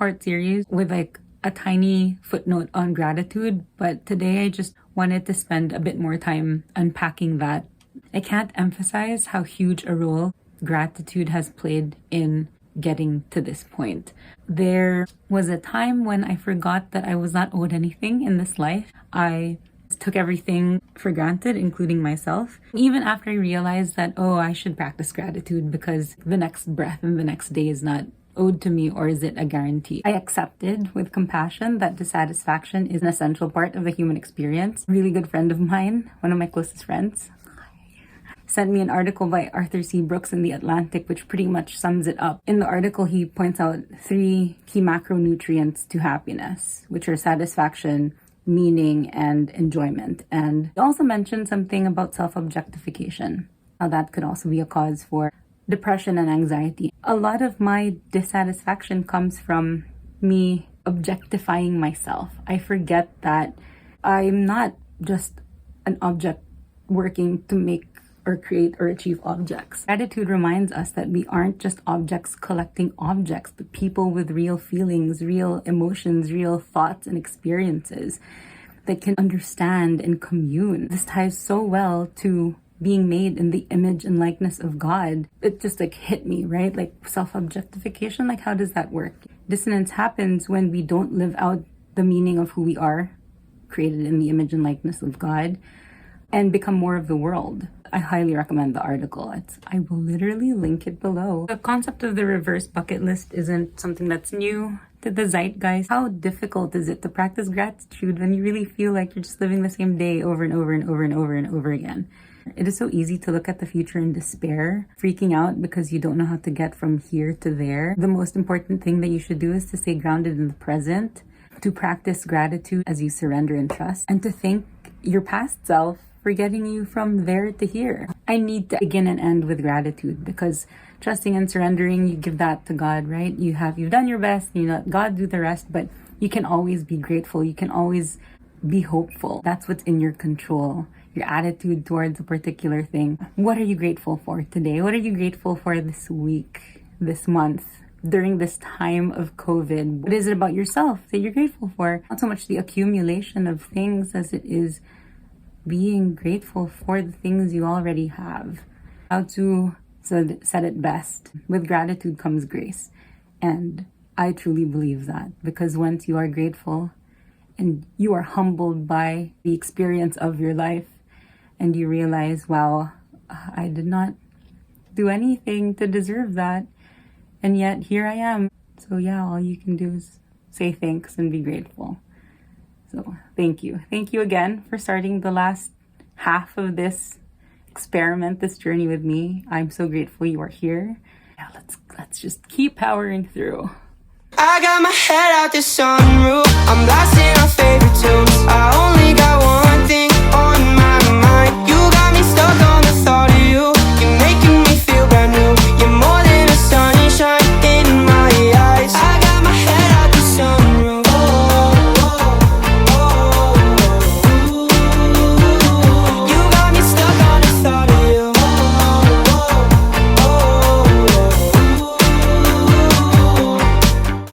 2-part series with like a tiny footnote on gratitude, but today I just wanted to spend a bit more time unpacking that. I can't emphasize how huge a role gratitude has played in getting to this point. There was a time when I forgot that I was not owed anything in this life. I took everything for granted, including myself. Even after I realized that, oh, I should practice gratitude because the next breath and the next day is not owed to me, or is it a guarantee? I accepted with compassion that dissatisfaction is an essential part of the human experience. A really good friend of mine, one of my closest friends, sent me an article by Arthur C. Brooks in The Atlantic, which pretty much sums it up. In the article, he points out 3 key macronutrients to happiness, which are satisfaction, meaning, and enjoyment. And he also mentioned something about self-objectification, how that could also be a cause for depression and anxiety. A lot of my dissatisfaction comes from me objectifying myself. I forget that I'm not just an object working to make or create or achieve objects. Gratitude reminds us that we aren't just objects collecting objects, but people with real feelings, real emotions, real thoughts and experiences that can understand and commune. This ties so well to being made in the image and likeness of God. It just like hit me, right? Like self-objectification, like how does that work? Dissonance happens when we don't live out the meaning of who we are, created in the image and likeness of God, and become more of the world. I highly recommend the article. I will literally link it below. The concept of the reverse bucket list isn't something that's new to the zeitgeist. How difficult is it to practice gratitude when you really feel like you're just living the same day over and over and over and over and over again? It is so easy to look at the future in despair, freaking out because you don't know how to get from here to there. The most important thing that you should do is to stay grounded in the present, to practice gratitude as you surrender and trust, and to thank your past self for getting you from there to here. I need to begin and end with gratitude because trusting and surrendering, you give that to God, right? You've done your best, you let God do the rest, but you can always be grateful. You can always be hopeful. That's what's in your control. Your attitude towards a particular thing. What are you grateful for today? What are you grateful for this week, this month, during this time of COVID? What is it about yourself that you're grateful for? Not so much the accumulation of things as it is being grateful for the things you already have. Lao Tzu said it best. With gratitude comes grace. And I truly believe that because once you are grateful and you are humbled by the experience of your life and you realize, wow, I did not do anything to deserve that. And yet here I am. So yeah, all you can do is say thanks and be grateful. So thank you. Thank you again for starting the last half of this experiment, this journey with me. I'm so grateful you are here. Yeah, let's just keep powering through. I got my head out the sunroof. I'm blasting our favorite tunes.